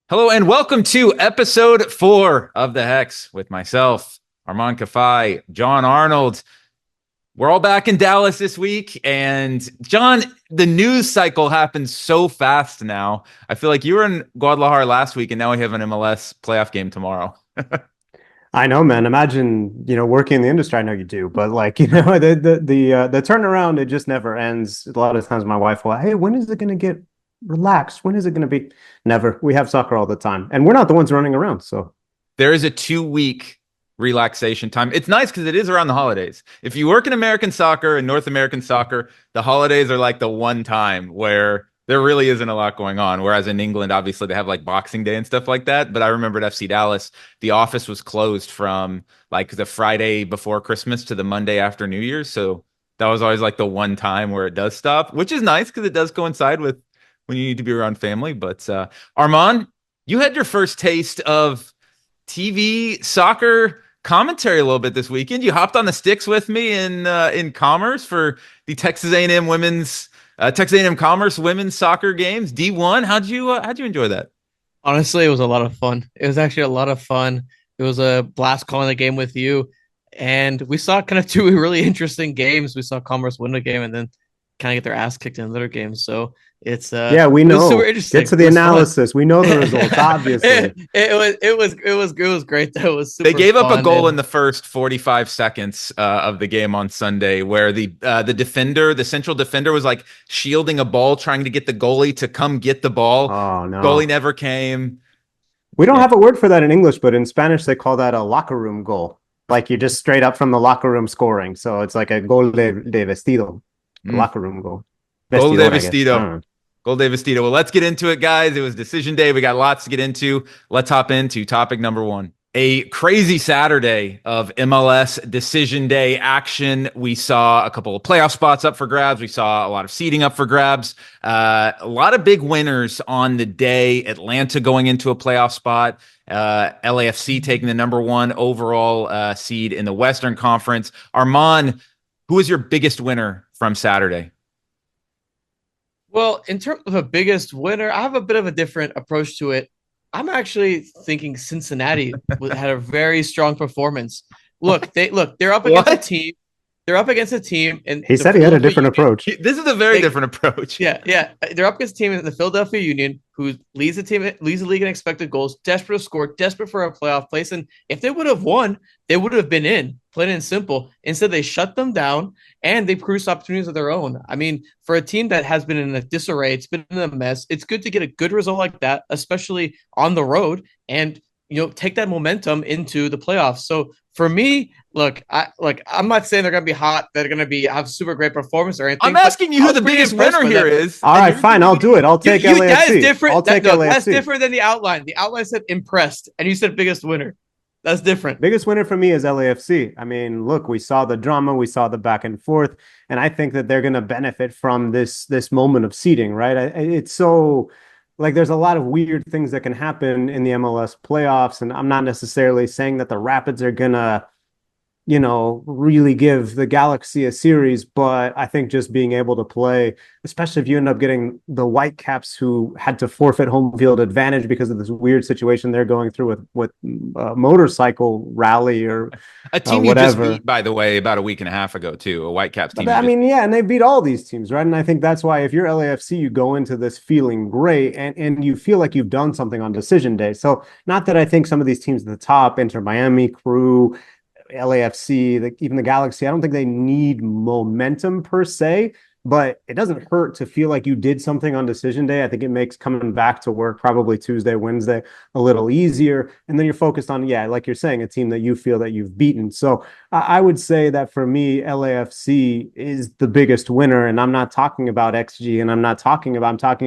Hello and welcome to episode 4 of The Hex with myself, Armand Kafai, John Arnold. We're all back in Dallas this week. And John, the news cycle happens so fast now. I feel like you were in Guadalajara last week and now we have an MLS playoff game tomorrow. I know, man. Imagine, working in the industry. I know you do, but the turnaround, it just never ends. A lot of times my wife will, hey, when is it going to get relaxed? When is it going to be? Never. We have soccer all the time, and we're not the ones running around. So there is a 2-week relaxation time. It's nice because it is around the holidays. If you work in American soccer and North American soccer, the holidays are like the one time where there really isn't a lot going on. Whereas in England, obviously, they have like Boxing Day and stuff like that. But I remember at FC Dallas, the office was closed from like the Friday before Christmas to the Monday after New Year's. So that was always like the one time where it does stop, which is nice because it does coincide with when you need to be around family. But Armand, you had your first taste of TV soccer commentary a little bit this weekend. You hopped on the sticks with me in Commerce for the Texas A&M Commerce women's soccer games, D1. How'd you enjoy that? Honestly, it was a lot of fun. It was actually a lot of fun. It was a blast calling the game with you. And we saw kind of two really interesting games. We saw Commerce win a game and then kind of get their ass kicked in another game. So it's we know. It was super interesting. Get to the analysis. Fun. We know the results, obviously. it was great though. It was super They gave up a goal and in the first 45 seconds of the game on Sunday, where the central defender was like shielding a ball, trying to get the goalie to come get the ball. Oh no. Goalie never came. We don't have a word for that in English, but in Spanish they call that a locker room goal. Like you just straight up from the locker room scoring. So it's like a gol de vestido. Locker room goal. Gol de vestido. Gol de vestido. Well, let's get into it, guys. It was decision day. We got lots to get into. Let's hop into topic number 1. A crazy Saturday of MLS Decision Day action. We saw a couple of playoff spots up for grabs. We saw a lot of seeding up for grabs. A lot of big winners on the day. Atlanta going into a playoff spot. LAFC taking the number 1 overall seed in the Western Conference. Armand, who was your biggest winner from Saturday? Well, in terms of a biggest winner, I have a bit of a different approach to it. I'm actually thinking Cincinnati had a very strong performance. They're up against a team. They're up against a team, and he said he had a different approach. This is a very different approach. Yeah. They're up against a team in the Philadelphia Union who leads the league in expected goals, desperate to score, desperate for a playoff place. And if they would have won, they would have been in, plain and simple. Instead, they shut them down and they produced opportunities of their own. I mean, for a team that has been in a disarray, it's been in a mess. It's good to get a good result like that, especially on the road, and take that momentum into the playoffs. So for me, I'm not saying they're going to be hot. They're going to have super great performance or anything. I'm asking you who the biggest winner here is. All right, fine. I'll do it. I'll take LAFC. That is different. I'll take LAFC. That's different than the outline. The outline said impressed, and you said biggest winner. That's different. Biggest winner for me is LAFC. I mean, look, we saw the drama, we saw the back and forth, and I think that they're going to benefit from this moment of seeding, right? It's so... Like there's a lot of weird things that can happen in the MLS playoffs. And I'm not necessarily saying that the Rapids are going to, really give the Galaxy a series. But I think just being able to play, especially if you end up getting the Whitecaps who had to forfeit home field advantage because of this weird situation they're going through with motorcycle rally or a team you just beat, by the way, about a week and a half ago, too. A Whitecaps team. And they beat all these teams, right? And I think that's why if you're LAFC, you go into this feeling great and you feel like you've done something on decision day. So not that I think some of these teams at the top, Inter Miami, Crew, LAFC, even the Galaxy, I don't think they need momentum per se, but it doesn't hurt to feel like you did something on decision day. I think it makes coming back to work probably Tuesday, Wednesday a little easier. And then you're focused on, like you're saying, a team that you feel that you've beaten. So I would say that for me, LAFC is the biggest winner. And I'm not talking about XG, and I'm talking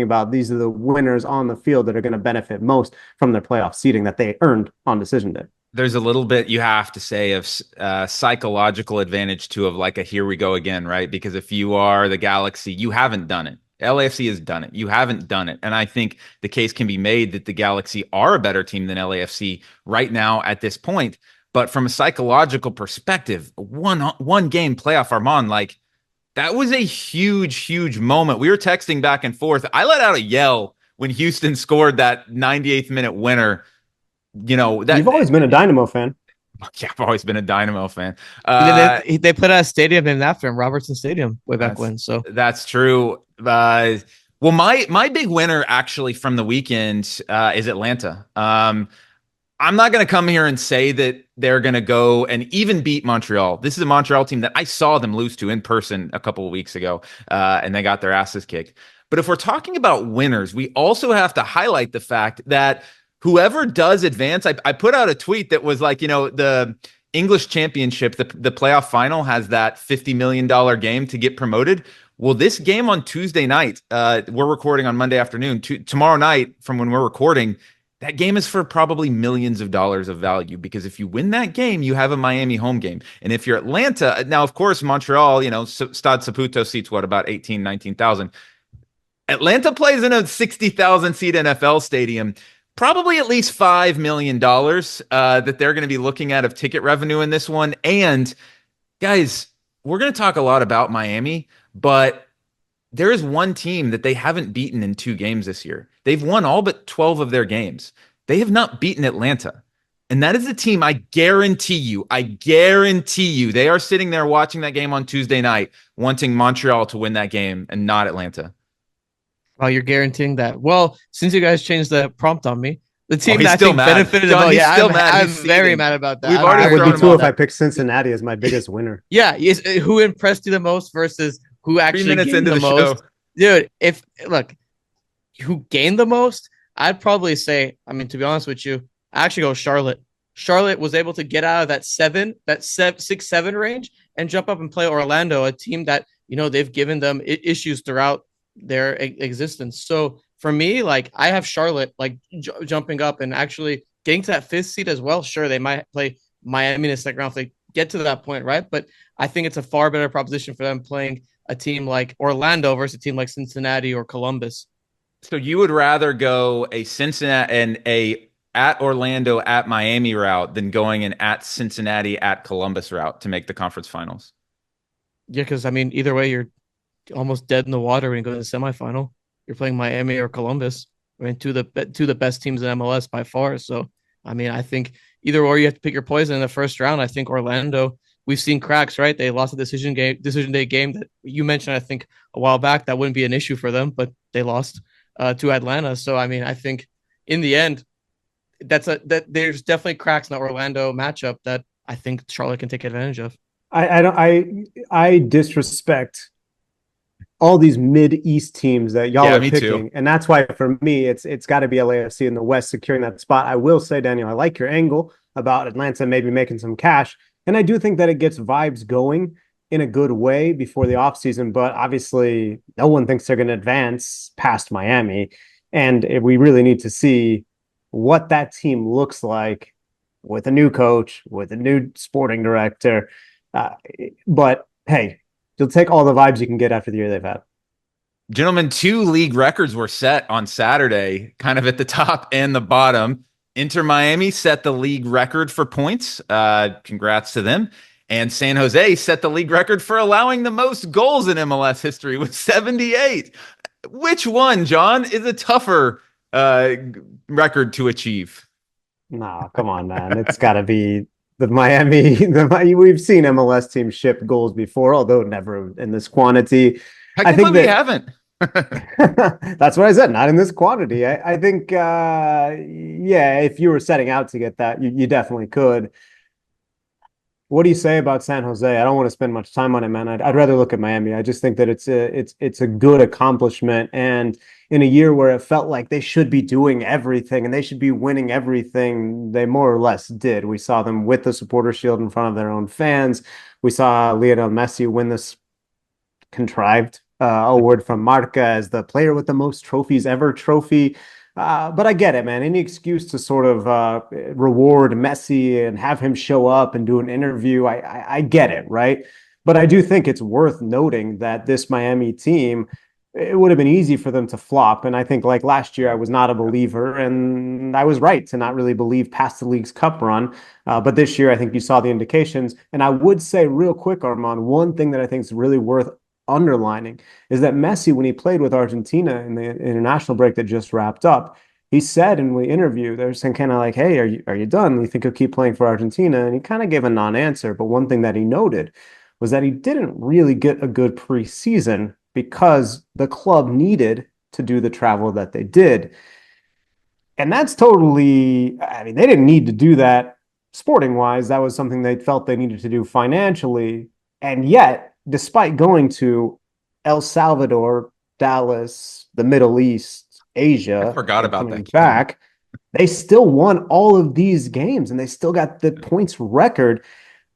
about these are the winners on the field that are going to benefit most from their playoff seeding that they earned on decision day. There's a little bit you have to say of psychological advantage too, of like a here we go again, right? Because if you are the Galaxy, you haven't done it. LAFC has done it. You haven't done it. And I think the case can be made that the Galaxy are a better team than LAFC right now at this point. But from a psychological perspective, one game playoff, Armand, that was a huge moment. We were texting back and forth. I let out a yell when Houston scored that 98th minute winner. That You've always been a Dynamo fan. Yeah, I've always been a Dynamo fan. They put out a stadium named after him, Robertson Stadium, way back when. So that's true. Well, my big winner actually from the weekend is Atlanta. I'm not going to come here and say that they're going to go and even beat Montreal. This is a Montreal team that I saw them lose to in person a couple of weeks ago, and they got their asses kicked. But if we're talking about winners, we also have to highlight the fact that whoever does advance, I put out a tweet that was like, the English Championship, the playoff final has that $50 million game to get promoted. Well, this game on Tuesday night, we're recording on Monday afternoon. Tomorrow night, from when we're recording, that game is for probably millions of dollars of value, because if you win that game, you have a Miami home game. And if you're Atlanta, now, of course, Montreal, Stade Saputo seats, about 18, 19,000. Atlanta plays in a 60,000 seat NFL stadium. Probably at least $5 million that they're going to be looking at of ticket revenue in this one. And guys, we're going to talk a lot about Miami, but there is one team that they haven't beaten in 2 games this year. They've won all but 12 of their games. They have not beaten Atlanta. And that is a team I guarantee you, they are sitting there watching that game on Tuesday night, wanting Montreal to win that game and not Atlanta. Oh, you're guaranteeing that. Well, since you guys changed the prompt on me, the team that I think benefited John, I'm very mad about that. I would be too if I picked Cincinnati as my biggest winner. Yeah, who impressed you the most versus who actually gained the most? Dude, who gained the most? I'd probably say, to be honest with you, I actually go Charlotte. Charlotte was able to get out of that 6-7 range and jump up and play Orlando, a team that, they've given them issues throughout their existence. So for me, I have Charlotte jumping up and actually getting to that 5th seed as well. Sure, they might play Miami in the second round if they get to that point, right? But I think it's a far better proposition for them playing a team like Orlando versus a team like Cincinnati or Columbus. So you would rather go a Cincinnati and a at Orlando at Miami route than going an at Cincinnati at Columbus route to make the conference finals? Yeah, because either way, you're almost dead in the water when you go to the semifinal. You're playing Miami or Columbus. Two of the best teams in MLS by far. So, I think either or you have to pick your poison in the first round. I think Orlando, we've seen cracks, right? They lost a decision day game that you mentioned, I think, a while back. That wouldn't be an issue for them, but they lost to Atlanta. So, I think in the end, there's definitely cracks in the Orlando matchup that I think Charlotte can take advantage of. I disrespect all these mid-East teams that y'all are picking. Too. And that's why, for me, it's got to be LAFC in the West securing that spot. I will say, Daniel, I like your angle about Atlanta maybe making some cash. And I do think that it gets vibes going in a good way before the offseason. But obviously, no one thinks they're going to advance past Miami. And we really need to see what that team looks like with a new coach, with a new sporting director. But hey, you'll take all the vibes you can get after the year they've had. Gentlemen, 2 league records were set on Saturday, kind of at the top and the bottom. Inter Miami set the league record for points. Congrats to them. And San Jose set the league record for allowing the most goals in MLS history with 78. Which one, John, is a tougher record to achieve? No, come on, man. It's got to be the Miami. We've seen MLS teams ship goals before, although never in this quantity. I think we haven't. That's what I said. Not in this quantity. I think, if you were setting out to get that, you definitely could. What do you say about San Jose? I don't want to spend much time on it, man. I'd rather look at Miami. I just think that it's a good accomplishment, and in a year where it felt like they should be doing everything and they should be winning everything, they more or less did. We saw them with the supporter shield in front of their own fans. We saw Lionel Messi win this contrived award from Marca as the player with the most trophies ever trophy. But I get it, man. Any excuse to sort of reward Messi and have him show up and do an interview, I get it, right? But I do think it's worth noting that this Miami team, it would have been easy for them to flop. And I think like last year, I was not a believer, and I was right to not really believe past the League's Cup run. But this year, I think you saw the indications. And I would say real quick, Armand, one thing that I think is really worth underlining is that Messi, when he played with Argentina in the international break that just wrapped up, he said in the interview, they're saying kind of like, hey, are you done? You think he'll keep playing for Argentina? And he kind of gave a non-answer. But one thing that he noted was that he didn't really get a good preseason because the club needed to do the travel that they did. And that's totally, I mean, they didn't need to do that sporting wise. That was something they felt they needed to do financially. And yet, despite going to El Salvador, Dallas, the Middle East, Asia, I forgot about coming that back, they still won all of these games and they still got the points record.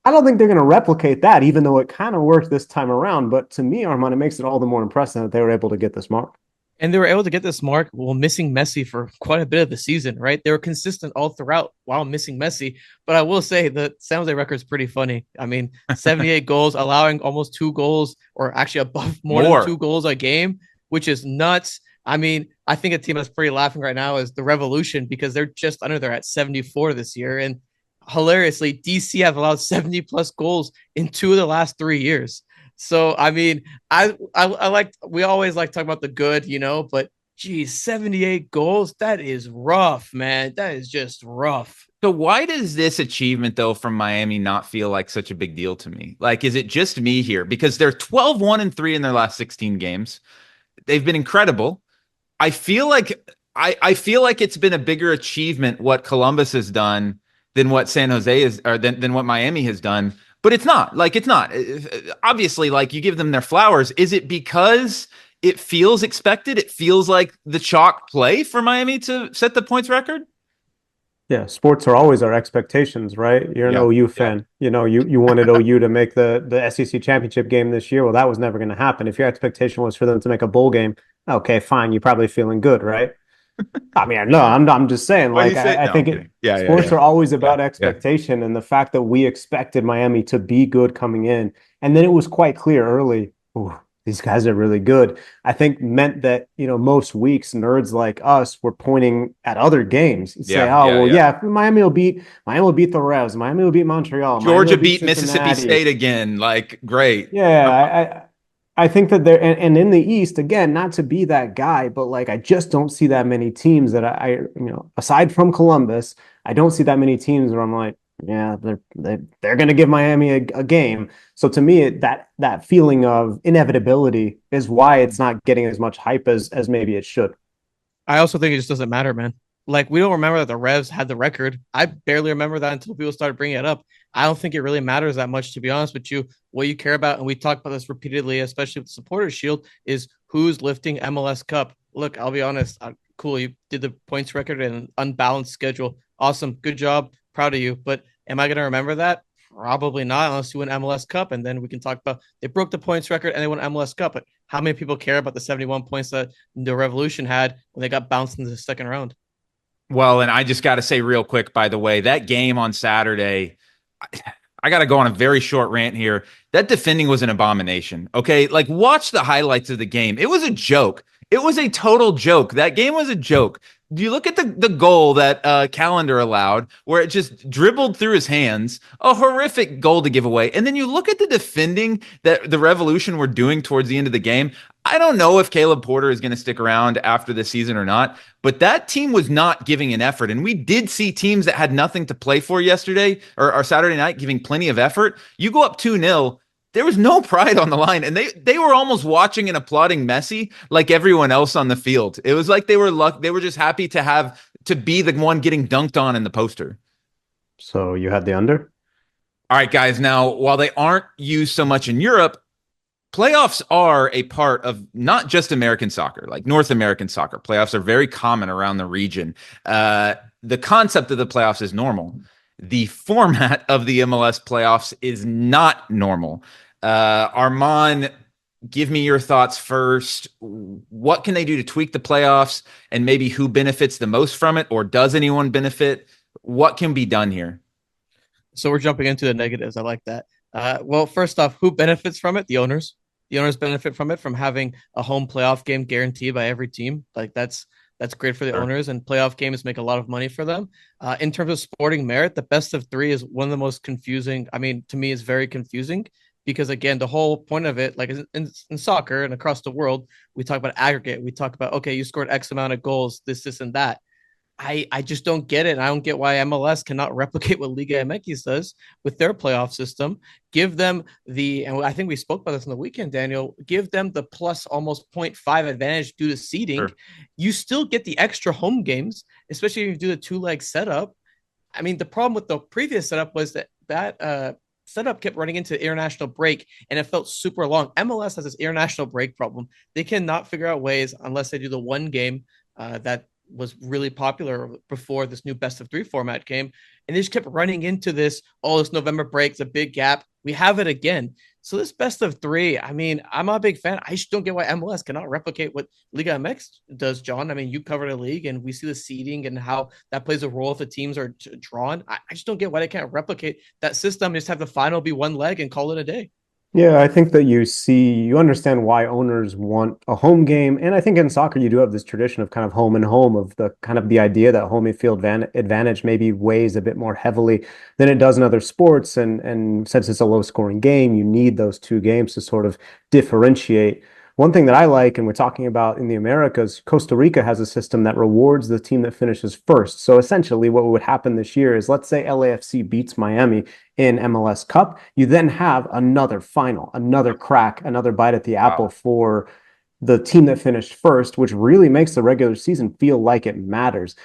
I don't think they're going to replicate that, even though it kind of worked this time around. But to me, Armand, it makes it all the more impressive that they were able to get this mark. And they were able to get this mark while missing Messi for quite a bit of the season, right? They were consistent all throughout while missing Messi. But I will say the San Jose record is pretty funny. I mean, 78 goals, allowing almost 2 goals, or actually above more than 2 goals a game, which is nuts. I mean, I think a team that's pretty laughing right now is the Revolution, because they're just under there at 74 this year. And hilariously, DC have allowed 70 plus goals in 2 of the last 3 years. So, I mean, I like, we always like talking about the good, but geez, 78 goals. That is rough, man. That is just rough. So why does this achievement, though, from Miami not feel like such a big deal to me? Like, is it just me here? Because they're 12-1-3 in their last 16 games. They've been incredible. I feel like it's been a bigger achievement what Columbus has done than what San Jose is, or than what Miami has done. But it's not. Obviously, like, you give them their flowers. Is it because it feels expected? It feels like the chalk play for Miami to set the points record? Yeah, sports are always our expectations, right? You're an OU fan. Yeah. You wanted OU to make the SEC championship game this year. Well, that was never going to happen. If your expectation was for them to make a bowl game, okay, fine. You're probably feeling good, right? I mean, no, I'm just saying, like, I think sports are always about expectation, and the fact that we expected Miami to be good coming in, and then it was quite clear early, these guys are really good, I think meant that, most weeks nerds like us were pointing at other games and say, Miami will beat the Revs, Miami will beat Montreal, Georgia beat Mississippi State again, like, great. I think that they're, and in the East, again, not to be that guy, but like, I just don't see that many teams that I aside from Columbus, I don't see that many teams where I'm like, yeah, they're going to give Miami a game. So to me, that feeling of inevitability is why it's not getting as much hype as maybe it should. I also think it just doesn't matter, man. Like, we don't remember that the Revs had the record. I barely remember that until people started bringing it up. I don't think it really matters that much, to be honest with you. What you care about, and we talk about this repeatedly, especially with the Supporters Shield, is who's lifting MLS Cup. Look, I'll be honest. Cool, you did the points record and an unbalanced schedule. Awesome. Good job. Proud of you. But am I going to remember that? Probably not, unless you win MLS Cup. And then we can talk about, they broke the points record and they won MLS Cup. But how many people care about the 71 points that the Revolution had when they got bounced into the second round? Well, and I just got to say real quick, by the way, that game on Saturday, I got to go on a very short rant here. That defending was an abomination. Okay. Like, watch the highlights of the game. It was a joke. It was a total joke. That game was a joke. Do you look at the goal that Calendar allowed, where it just dribbled through his hands? A horrific goal to give away. And then you look at the defending that the Revolution were doing towards the end of the game. I don't know if Caleb Porter is going to stick around after the season or not, but that team was not giving an effort. And we did see teams that had nothing to play for yesterday or Saturday night giving plenty of effort. You go up 2-0. There was no pride on the line, and they were almost watching and applauding Messi like everyone else on the field. It was like they were just happy to be the one getting dunked on in the poster. So you had the under? All right, guys. Now, while they aren't used so much in Europe, playoffs are a part of not just American soccer, like North American soccer. Playoffs are very common around the region. The concept of the playoffs is normal. The format of the MLS playoffs is not normal. Armand, give me your thoughts first. What can they do to tweak the playoffs, and maybe who benefits the most from it, or does anyone benefit? What can be done here? So we're jumping into the negatives. I like that. Well, first off, who benefits from it? The owners. The owners benefit from it, from having a home playoff game guaranteed by every team. Like, that's great for the owners, and playoff games make a lot of money for them. In terms of sporting merit, the best of three is one of the most confusing. I mean, to me, it's very confusing. because again, the whole point of it, like in soccer and across the world, we talk about aggregate. We talk about, okay, you scored X amount of goals, this, and that. I just don't get it. I don't get why MLS cannot replicate what Liga MX does with their playoff system. Give them and I think we spoke about this on the weekend, Daniel, give them the plus almost 0.5 advantage due to seeding. Sure. You still get the extra home games, especially if you do the 2-leg setup. I mean, the problem with the previous setup was that setup kept running into international break and it felt super long. MLS has this international break problem. They cannot figure out ways unless they do the one game that was really popular before this new best of 3 format came. And they just kept running into this, this November break's a big gap. We have it again. So this best of 3, I mean, I'm not a big fan. I just don't get why MLS cannot replicate what Liga MX does, John. I mean, you covered a league and we see the seeding and how that plays a role if the teams are drawn. I just don't get why they can't replicate that system. Just have the final be one leg and call it a day. Yeah, I think that you understand why owners want a home game. And I think in soccer, you do have this tradition of kind of home and home, of the idea that home field advantage maybe weighs a bit more heavily than it does in other sports. And since it's a low scoring game, you need those 2 games to sort of differentiate. One thing that I like, and we're talking about in the Americas, Costa Rica has a system that rewards the team that finishes first. So essentially what would happen this year is, let's say LAFC beats Miami in MLS Cup. You then have another final, another crack, another bite at the apple for the team that finished first, which really makes the regular season feel like it matters.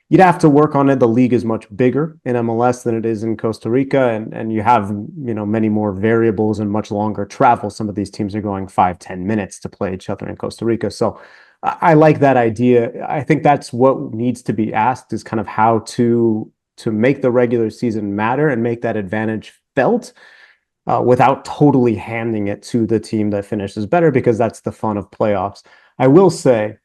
You'd have to work on it. The league is much bigger in MLS than it is in Costa Rica, and you have many more variables and much longer travel. Some of these teams are going 5-10 minutes to play each other in Costa Rica. So I like that idea. I think that's what needs to be asked, is kind of how to make the regular season matter and make that advantage felt without totally handing it to the team that finishes better, because that's the fun of playoffs. I will say,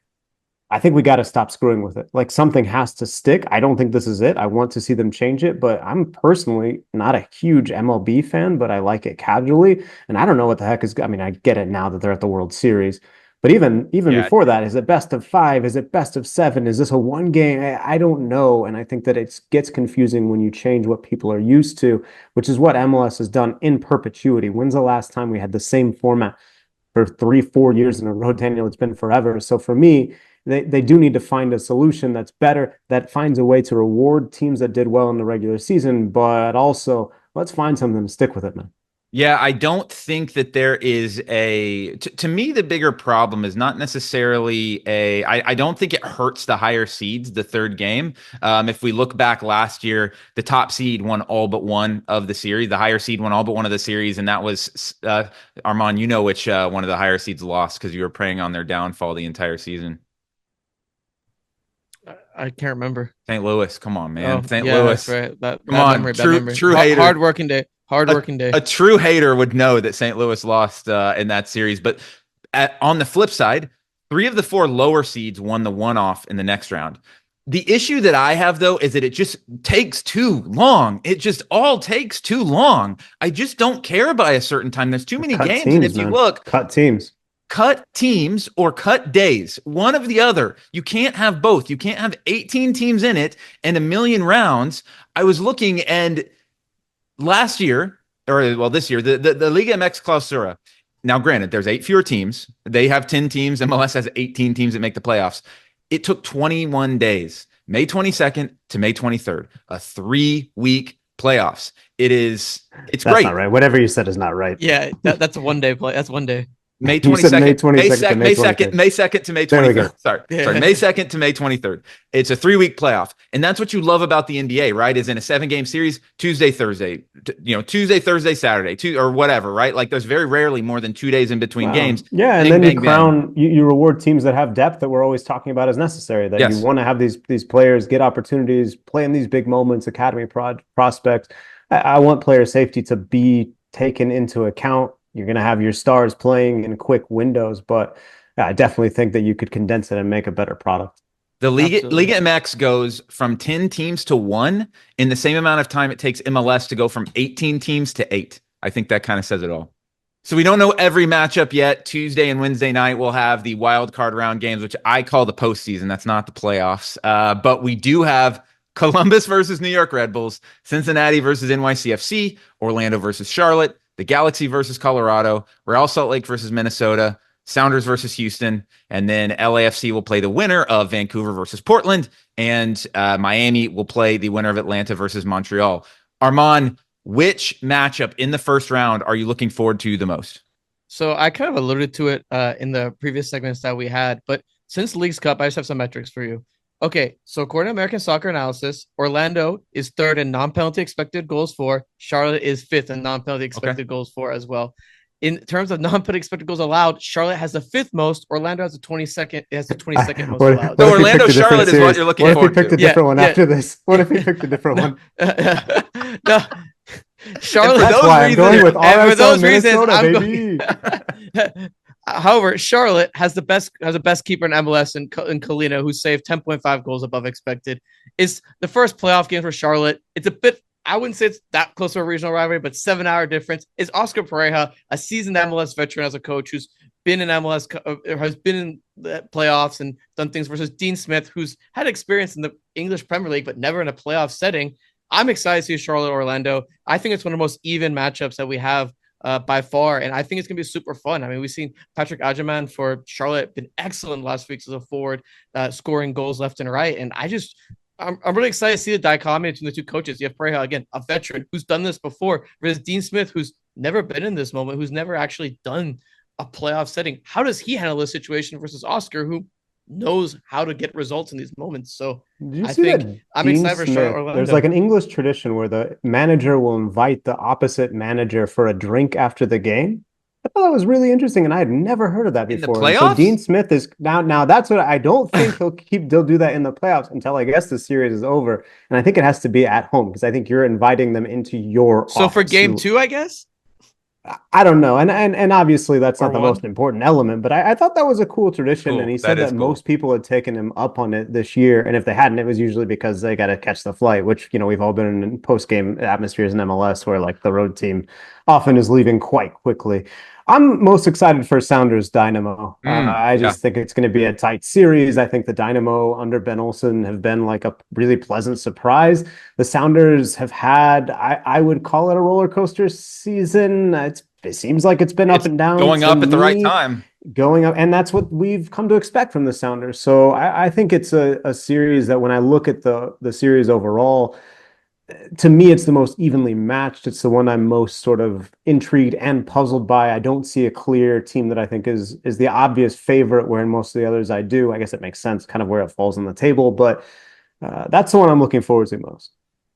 I think we got to stop screwing with it. Like, something has to stick. I don't think this is it. I want to see them change it, but I'm personally not a huge MLB fan, but I like it casually. And I don't know what the heck I get it now that they're at the World Series, but even before that, is it best of 5? Is it best of 7? Is this a one game? I don't know. And I think that it gets confusing when you change what people are used to, which is what MLS has done in perpetuity. When's the last time we had the same format for 3-4 years in a row, Daniel? It's been forever. So for me, they do need to find a solution that's better, that finds a way to reward teams that did well in the regular season, but also let's find something to stick with it, man. Yeah, I don't think that there is to me, the bigger problem is not necessarily I don't think it hurts the higher seeds, the third game. If we look back last year, the top seed won all but one of the series. The higher seed won all but one of the series. And that was, Armand, you know which one of the higher seeds lost, because you were preying on their downfall the entire season. I can't remember. St. Louis, come on, man. Oh, St. yeah, Louis. that's right. Come on, memory, true hater. Hard-working day. Hard-working day. A true hater would know that St. Louis lost in that series. But on the flip side, 3 of the 4 lower seeds won the one-off in the next round. The issue that I have, though, is that it just takes too long. It just all takes too long. I just don't care by a certain time. There's too many games. And if you look... Cut teams or cut days, one of the other. You can't have both. You can't have 18 teams in it and a million rounds. I was looking, and this year, the Liga MX Clausura. Now, granted, there's 8 fewer teams. They have 10 teams. MLS has 18 teams that make the playoffs. It took 21 days, May 22nd to May 23rd, a 3-week playoffs. It's That's great. Not right. Whatever you said is not right. Yeah, that's a one-day play. That's one day. May 22nd, May 2nd, May 2nd to May 23rd. Sorry, May 2nd to May 23rd. It's a 3-week playoff. And that's what you love about the NBA, right? Is in a 7-game series, Tuesday, Thursday, Tuesday, Thursday, Saturday, or whatever, right? Like, there's very rarely more than 2 days in between games. Yeah, and then you reward teams that have depth that we're always talking about as necessary, that you want to have these players get opportunities, play in these big moments, academy prospects. I want player safety to be taken into account. You're going to have your stars playing in quick windows, but I definitely think that you could condense it and make a better product. The Liga MX goes from 10 teams to 1 in the same amount of time it takes MLS to go from 18 teams to 8. I think that kind of says it all. So we don't know every matchup yet. Tuesday and Wednesday night, we'll have the wild card round games, which I call the postseason. That's not the playoffs. But we do have Columbus versus New York Red Bulls, Cincinnati versus NYCFC, Orlando versus Charlotte, the Galaxy versus Colorado, Real Salt Lake versus Minnesota, Sounders versus Houston, and then LAFC will play the winner of Vancouver versus Portland, and Miami will play the winner of Atlanta versus Montreal. Armand, which matchup in the first round are you looking forward to the most? So I kind of alluded to it in the previous segments that we had, but since Leagues Cup, I just have some metrics for you. Okay, so according to American Soccer Analysis, Orlando is third in non-penalty expected goals for. Charlotte is fifth in non-penalty expected goals for as well. In terms of non-penalty expected goals allowed, Charlotte has the fifth most. Orlando has the 22nd. It has the 22nd most allowed. So Orlando, Charlotte is what you're looking forward to. What if he picked a different one after this? What if he picked a different one? No. Charlotte. That's why I'm going with RSL Minnesota, baby. However, Charlotte has the best keeper in MLS in Kalina, who saved 10.5 goals above expected. It's the first playoff game for Charlotte. It's a bit, I wouldn't say it's that close to a regional rivalry, but 7-hour difference. Is Oscar Pereira, a seasoned MLS veteran as a coach who's been in MLS, has been in the playoffs and done things, versus Dean Smith, who's had experience in the English Premier League, but never in a playoff setting. I'm excited to see Charlotte Orlando. I think it's one of the most even matchups that we have by far, and I think it's going to be super fun. I mean, we've seen Patrick Agyemang for Charlotte been excellent last week as a forward, scoring goals left and right, and I'm really excited to see the dichotomy between the two coaches. You have Pereira, again, a veteran who's done this before, versus Dean Smith, who's never been in this moment, who's never actually done a playoff setting. How does he handle this situation versus Oscar, who knows how to get results in these moments? So I think I'm excited for Charlotte Orlando. There's like an English tradition where the manager will invite the opposite manager for a drink after the game. I thought that was really interesting, and I had never heard of that before. In the playoffs? So Dean Smith is now that's what I don't think they'll do that in the playoffs until I guess the series is over. And I think it has to be at home, because I think you're inviting them into your So for game 2, I guess? I don't know. And obviously that's not the most important element, but I thought that was a cool tradition. Cool. And he said that cool. most people had taken him up on it this year. And if they hadn't, it was usually because they got to catch the flight, which, we've all been in post-game atmospheres in MLS where like the road team often is leaving quite quickly. I'm most excited for Sounders Dynamo. I just think it's going to be a tight series. I think the Dynamo under Ben Olsen have been like a really pleasant surprise. The Sounders have had, I would call it a roller coaster season. It seems like it's been up and down. Going up at the right time. Going up, and that's what we've come to expect from the Sounders. So I think it's a series that when I look at the series overall, to me, it's the most evenly matched. It's the one I'm most sort of intrigued and puzzled by. I don't see a clear team that I think is the obvious favorite, where in most of the others I do. I guess it makes sense kind of where it falls on the table, but that's the one I'm looking forward to most.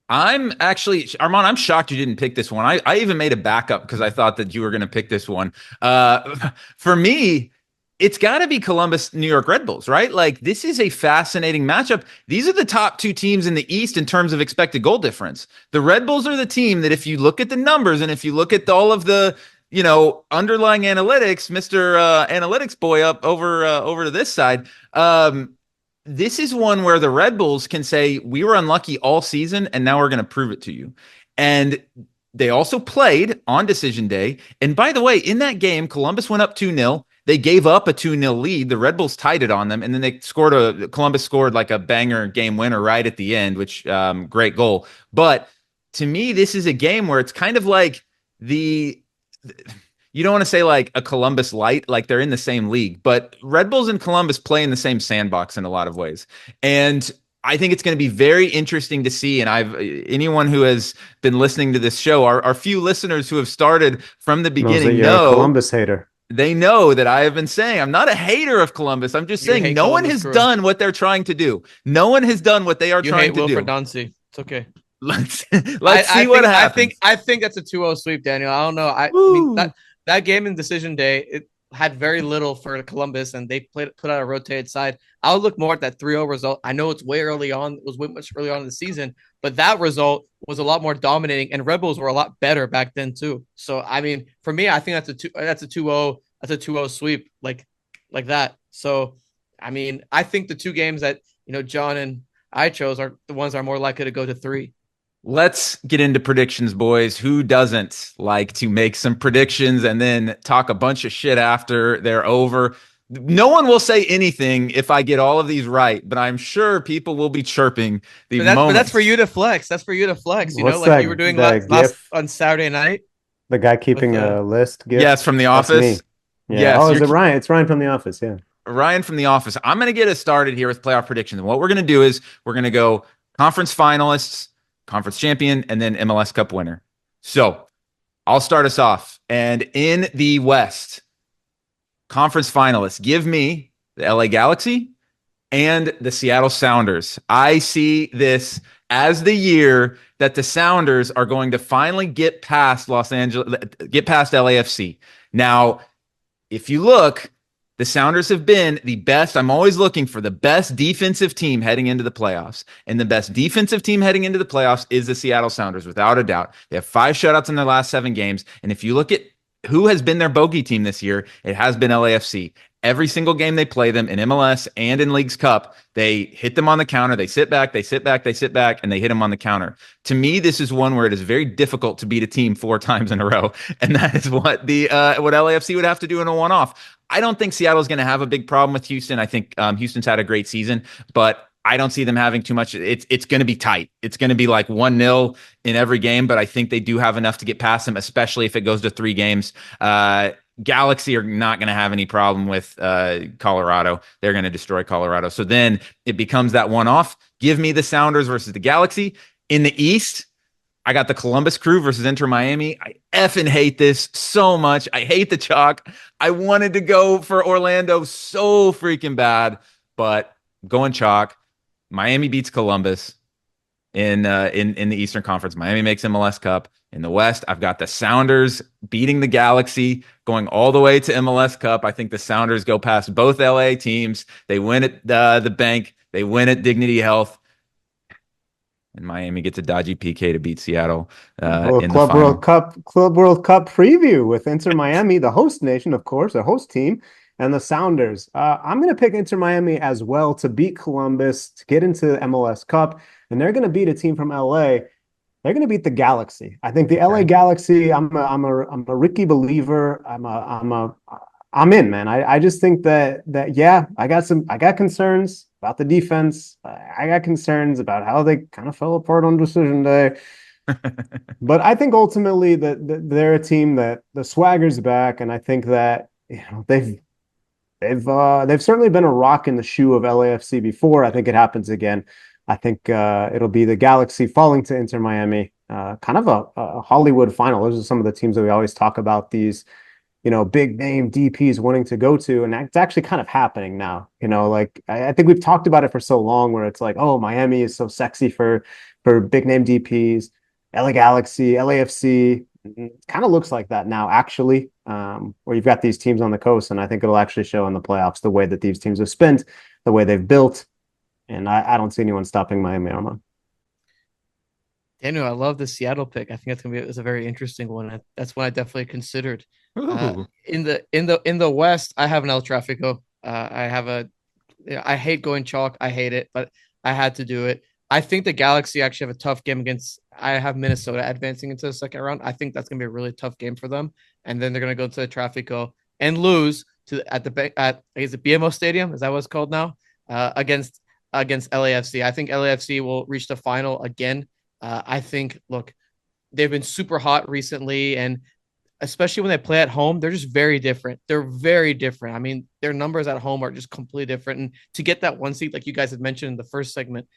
I'm actually, Armand, I'm shocked you didn't pick this one. I even made a backup because I thought that you were going to pick this one. For me, it's got to be Columbus, New York Red Bulls, right? Like, this is a fascinating matchup. These are the top two teams in the East in terms of expected goal difference. The Red Bulls are the team that, if you look at the numbers and if you look at all of the, underlying analytics, Mr. Analytics boy up over to this side, this is one where the Red Bulls can say, we were unlucky all season, and now we're going to prove it to you. And they also played on decision day. And by the way, in that game, Columbus went up 2-0. They gave up a 2-0 lead. The Red Bulls tied it on them, and then Columbus scored like a banger game winner right at the end, which great goal. But to me, this is a game where it's kind of like you don't want to say like a Columbus light, like they're in the same league, but Red Bulls and Columbus play in the same sandbox in a lot of ways. And I think it's going to be very interesting to see. And anyone who has been listening to this show, our few listeners who have started from the beginning know a Columbus hater. They know that I have been saying I'm not a hater of Columbus. I'm just saying no one has done what they're trying to do. No one has done what they are trying to do. Wilfred Dancy. It's okay. Let's see what happens. I think that's a 2-0 sweep, Daniel. I don't know. I mean, that game in decision day, it had very little for Columbus, and they put out a rotated side. I would look more at that 3-0 result. I know it's way early on. It was way much early on in the season, but that result was a lot more dominating, and Red Bulls were a lot better back then too. So, I mean, for me, I think that's a 2-0 sweep like that. So, I mean, I think the two games that, John and I chose are the ones that are more likely to go to 3. Let's get into predictions, boys. Who doesn't like to make some predictions and then talk a bunch of shit after they're over? No one will say anything if I get all of these right, but I'm sure people will be chirping But that's for you to flex. That's for you to flex. Like you were doing last on Saturday night. The guy keeping a list. Gift. Yes, from The That's Office. me. Yeah. Yes, Oh, is it Ryan? It's Ryan from The Office. Yeah. Ryan from The Office. I'm going to get us started here with playoff predictions. And what we're going to do is we're going to go conference finalists, conference champion, and then MLS Cup winner. So I'll start us off. And in the West, conference finalists, give me the LA Galaxy and the Seattle Sounders. I see this as the year that the Sounders are going to finally get past LAFC. Now, if you look, the Sounders have been the best. I'm always looking for the best defensive team heading into the playoffs. And the best defensive team heading into the playoffs is the Seattle Sounders, without a doubt. They have 5 shutouts in their last 7 games. And if you look at who has been their bogey team this year, it has been LAFC. Every single game they play them in MLS and in League's Cup, they hit them on the counter. They sit back, and they hit them on the counter. To me, this is one where it is very difficult to beat a team 4 times in a row. And that is what what LAFC would have to do in a one-off. I don't think Seattle's going to have a big problem with Houston. I think Houston's had a great season, but I don't see them having too much. It's going to be tight. It's going to be like 1-0 in every game, but I think they do have enough to get past them, especially if it goes to 3 games. Galaxy are not going to have any problem with Colorado. They're going to destroy Colorado. So then it becomes that one-off. Give me the Sounders versus the Galaxy. In the East, I got the Columbus Crew versus Inter Miami. I effing hate this so much. I hate the chalk. I wanted to go for Orlando so freaking bad, but going chalk. Miami beats Columbus in the Eastern Conference. Miami makes MLS Cup. In the West, I've got the Sounders beating the Galaxy, going all the way to MLS Cup. I think the Sounders go past both LA teams. They win at the bank. They win at Dignity Health. And Miami gets a dodgy PK to beat Seattle in Club the final. Club World Cup preview with Inter Miami, the host nation, of course, a host team, and the Sounders. I'm going to pick Inter Miami as well to beat Columbus, to get into MLS Cup, and they're going to beat a team from LA. They're going to beat the Galaxy. I think the LA Galaxy. I'm a Ricky believer. I'm in, man. I just think that yeah, I got concerns about the defense. I got concerns about how they kind of fell apart on decision day. But I think ultimately that they're a team that the swagger's back, and I think that they've certainly been a rock in the shoe of LAFC before. I think it happens again. I think it'll be the Galaxy falling to Inter Miami, kind of a Hollywood final. Those are some of the teams that we always talk about, these, big name DPs wanting to go to. And it's actually kind of happening now. Like I think we've talked about it for so long where it's like, oh, Miami is so sexy for big name DPs, LA Galaxy, LAFC. It kind of looks like that now, actually, where you've got these teams on the coast. And I think it'll actually show in the playoffs the way that these teams have spent, the way they've built. And I don't see anyone stopping Miami, Armand. Daniel, I love the Seattle pick. I think it's a very interesting one. That's one I definitely considered. In the West, I have an El Tráfico. I hate going chalk. I hate it, but I had to do it. I think the Galaxy actually have a tough game against. I have Minnesota advancing into the second round. I think that's going to be a really tough game for them. And then they're going to go to the Tráfico and lose at is it BMO Stadium? Is that what it's called now? Against LAFC. I think LAFC will reach the final again. I think, look, they've been super hot recently, and especially when they play at home, they're just very different. They're very different. I mean, their numbers at home are just completely different. And to get that 1 seed, like you guys had mentioned in the first segment,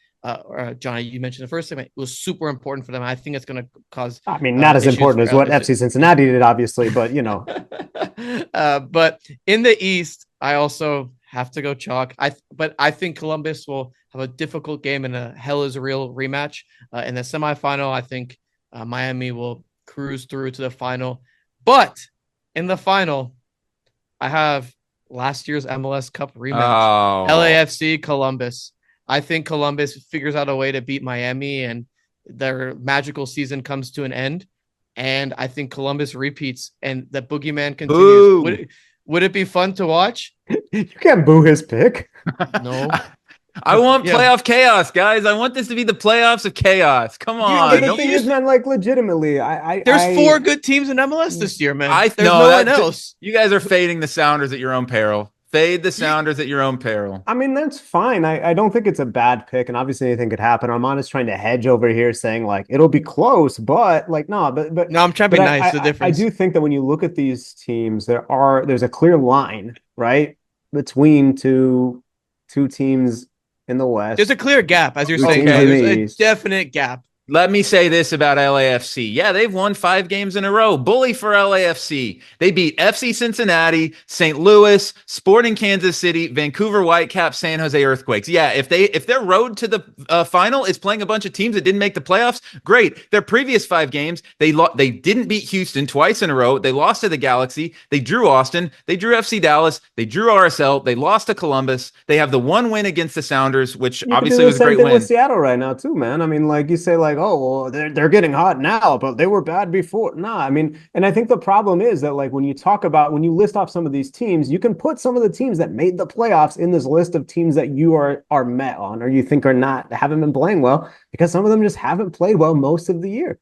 Johnny, you mentioned the first segment, it was super important for them. I think it's going to cause. I mean, not as important as what FC Cincinnati did, obviously, but But in the East, I also have to go chalk. But I think Columbus will have a difficult game in a hell is real rematch. In the semifinal, I think Miami will cruise through to the final. But in the final, I have last year's MLS Cup rematch. LAFC Columbus. I think Columbus figures out a way to beat Miami and their magical season comes to an end. And I think Columbus repeats and the boogeyman continues. Would it be fun to watch? You can't boo his pick. No. I want playoff chaos, guys. I want this to be the playoffs of chaos. Come on. The thing is, man, like legitimately, there's 4 good teams in MLS this year, man. There's no one else. You guys are fading the Sounders at your own peril. Fade the Sounders at your own peril. I mean, that's fine. I don't think it's a bad pick, and obviously anything could happen. Armand is trying to hedge over here, saying like it'll be close, but like no, but No, I'm trying to be nice. The I difference. do think that when you look at these teams, there's a clear line, right, between two teams in the West. There's a clear gap, as you're Two saying. teams in There's the a East. definite gap. Let me say this about LAFC. Yeah, they've won 5 games in a row. Bully for LAFC. They beat FC Cincinnati, St. Louis, Sporting Kansas City, Vancouver Whitecaps, San Jose Earthquakes. Yeah, if their road to the final is playing a bunch of teams that didn't make the playoffs, great. Their previous 5 games, they didn't beat Houston twice in a row. They lost to the Galaxy. They drew Austin. They drew FC Dallas. They drew RSL. They lost to Columbus. They have the 1 win against the Sounders, which obviously was a great win. With Seattle right now too, man. I mean, like you say, like, oh, well, they're getting hot now, but they were bad before. Nah, I mean, and I think the problem is that like when you list off some of these teams, you can put some of the teams that made the playoffs in this list of teams that you are met on or you think haven't been playing well, because some of them just haven't played well most of the year.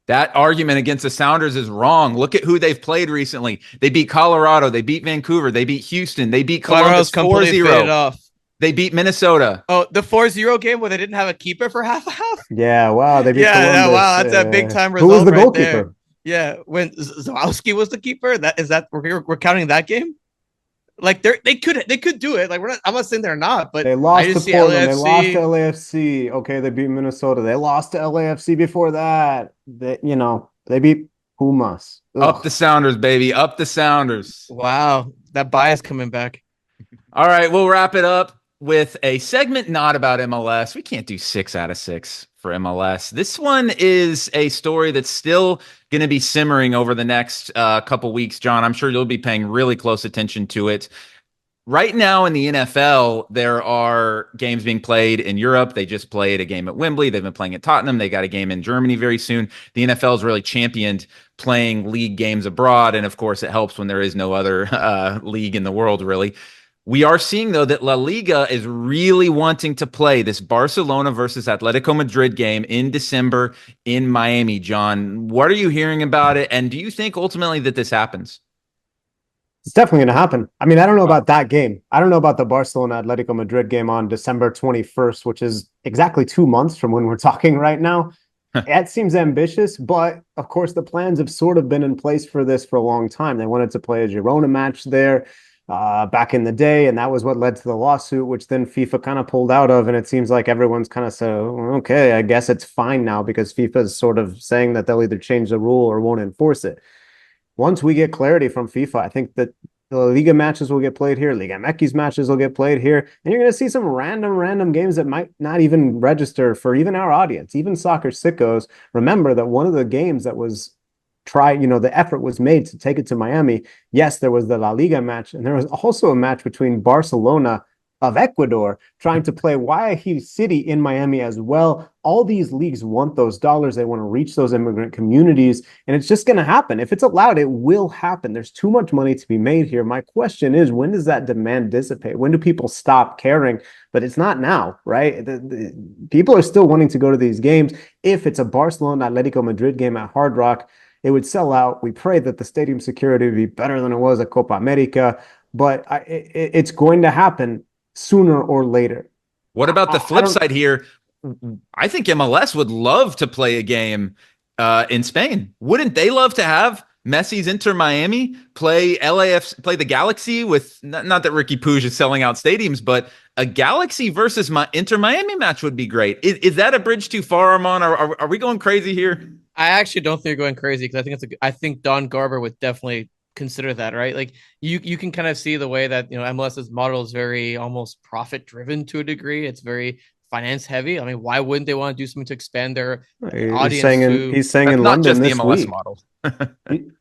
That argument against the Sounders is wrong. Look at who they've played recently. They beat Colorado. They beat Vancouver. They beat Houston. They beat Columbus 4-0. They beat Minnesota. Oh, the 4-0 game where they didn't have a keeper for half. Yeah, wow. They beat Columbus. Yeah, wow. That's a big time result. Who was the right goalkeeper? There. Yeah, when Zawowski was the keeper. We're counting that game? Like they could do it. Like I'm not saying they're not, but they lost to Portland. LAFC. They lost to LAFC. Okay, they beat Minnesota. They lost to LAFC before that. They beat Pumas. Ugh. Up the Sounders, baby. Up the Sounders. Wow, that bias coming back. All right, we'll wrap it up with a segment not about MLS. We can't do 6 out of 6 for MLS. This one is a story that's still going to be simmering over the next couple weeks, John. I'm sure you'll be paying really close attention to it. Right now in the NFL, there are games being played in Europe. They just played a game at Wembley. They've been playing at Tottenham. They got a game in Germany very soon. The NFL has really championed playing league games abroad. And of course, it helps when there is no other league in the world, really. We are seeing, though, that La Liga is really wanting to play this Barcelona versus Atletico Madrid game in December in Miami. John, what are you hearing about it? And do you think ultimately that this happens? It's definitely going to happen. I mean, I don't know about that game. I don't know about the Barcelona Atletico Madrid game on December 21st, which is exactly 2 months from when we're talking right now. That seems ambitious, but of course, the plans have sort of been in place for this for a long time. They wanted to play a Girona match there back in the day, and that was what led to the lawsuit, which then FIFA kind of pulled out of. And it seems like everyone's kind of said, okay, I guess it's fine now, because FIFA is sort of saying that they'll either change the rule or won't enforce it. Once we get clarity from FIFA, I think that the Liga matches will get played here. Liga MX matches will get played here. And you're going to see some random games that might not even register for even our audience, even soccer sickos. Remember that one of the games that was the effort was made to take it to Miami. Yes, there was the La Liga match, and there was also a match between Barcelona of Ecuador trying to play Guayaquil City in Miami as well. All these leagues want those dollars. They want to reach those immigrant communities, and it's just going to happen. If it's allowed, it will happen. There's too much money to be made here. My question is, when does that demand dissipate? When do people stop caring? But it's not now, right? The people are still wanting to go to these games. If it's a Barcelona Atletico Madrid game at Hard Rock, it would sell out. We pray that the stadium security would be better than it was at Copa America, but it's going to happen sooner or later. What about the flip side here? I think MLS would love to play a game in Spain. Wouldn't they love to have Messi's Inter Miami play play the Galaxy with, not that Ricky Puig is selling out stadiums, but a Galaxy versus Inter Miami match would be great. Is that a bridge too far, Armand? Are we going crazy here? I actually don't think you're going crazy, because I think Don Garber would definitely consider that, right? Like you can kind of see the way that MLS's model is very almost profit driven to a degree. It's very finance heavy. I mean, why wouldn't they want to do something to expand their audience? He's saying in London not just this the MLS week. model.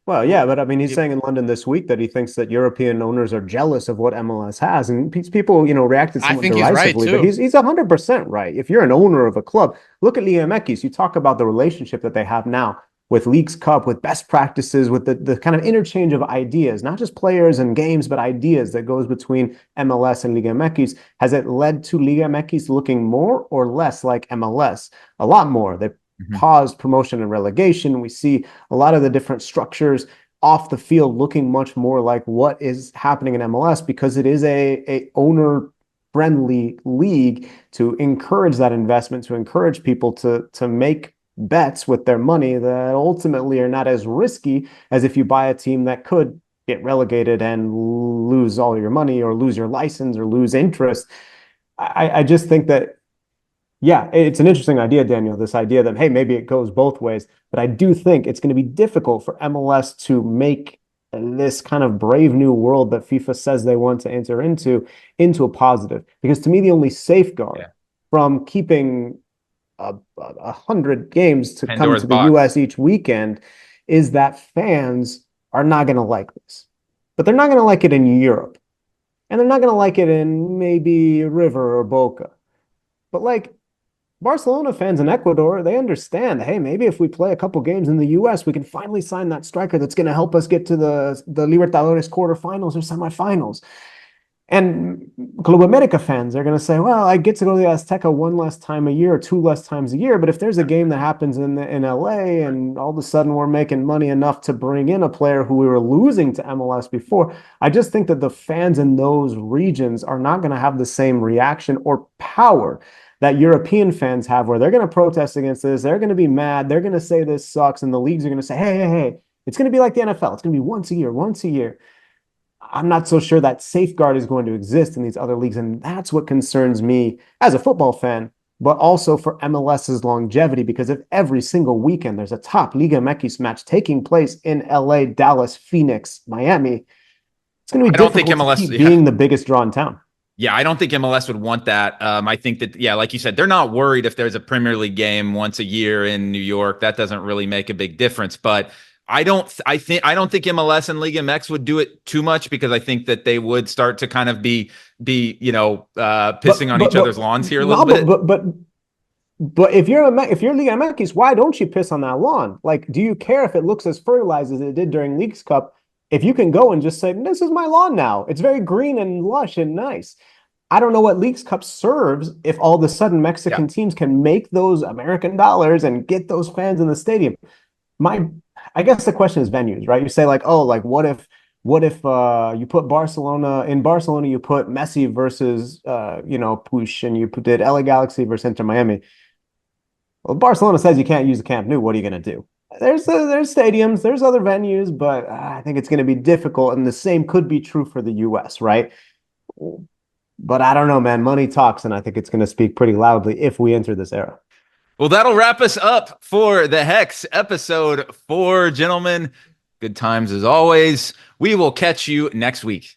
Well, yeah, but I mean, he's saying in London this week that he thinks that European owners are jealous of what MLS has, and people, reacted somewhat derisively. But he's 100% right. If you're an owner of a club, look at Liga MX. You talk about the relationship that they have now with Leagues Cup, with best practices, with the kind of interchange of ideas, not just players and games, but ideas that goes between MLS and Liga MX. Has it led to Liga MX looking more or less like MLS? A lot more. They paused promotion and relegation. We see a lot of the different structures off the field looking much more like what is happening in MLS, because it is a owner friendly league to encourage that investment, to encourage people to make bets with their money that ultimately are not as risky as if you buy a team that could get relegated and lose all your money or lose your license or lose interest. I just think that, yeah, it's an interesting idea, Daniel, this idea that, hey, maybe it goes both ways. But I do think it's going to be difficult for MLS to make this kind of brave new world that FIFA says they want to enter into a positive. Because to me, the only safeguard from keeping 100 games to Pandora's come to the box. US each weekend is that fans are not going to like this. But they're not going to like it in Europe. And they're not going to like it in maybe River or Boca. But like Barcelona fans in Ecuador, they understand, hey, maybe if we play a couple games in the US, we can finally sign that striker that's going to help us get to the Libertadores quarterfinals or semifinals. And Club America fans are going to say, well, I get to go to the Azteca one less time a year or two less times a year. But if there's a game that happens in LA and all of a sudden we're making money enough to bring in a player who we were losing to MLS before, I just think that the fans in those regions are not going to have the same reaction or power that European fans have, where they're going to protest against this. They're going to be mad. They're going to say this sucks. And the leagues are going to say, hey, it's going to be like the NFL. It's going to be once a year. I'm not so sure that safeguard is going to exist in these other leagues. And that's what concerns me as a football fan, but also for MLS's longevity, because if every single weekend there's a top Liga MX match taking place in LA, Dallas, Phoenix, Miami, it's going to be difficult to keep being the biggest draw in town. Yeah, I don't think MLS would want that. I think that, like you said, they're not worried if there's a Premier League game once a year in New York. That doesn't really make a big difference. But I don't think MLS and Liga MX would do it too much, because I think that they would start to kind of be pissing on each other's lawns here a little bit. But if you're Liga MX, why don't you piss on that lawn? Like, do you care if it looks as fertilized as it did during Leagues Cup? If you can go and just say, this is my lawn now, it's very green and lush and nice. I don't know what Leagues Cup serves if all of a sudden Mexican teams can make those American dollars and get those fans in the stadium. I guess the question is venues, right? You say like, oh, like what if you put Barcelona, you put Messi versus Push, and you did LA Galaxy versus Inter Miami. Well, Barcelona says you can't use the Camp Nou. What are you going to do? There's stadiums, there's other venues, but I think it's going to be difficult, and the same could be true for the US, right? But I don't know, man. Money talks, and I think it's going to speak pretty loudly if we enter this era. Well, that'll wrap us up for the Hex episode 4, gentlemen. Good times as always. We will catch you next week.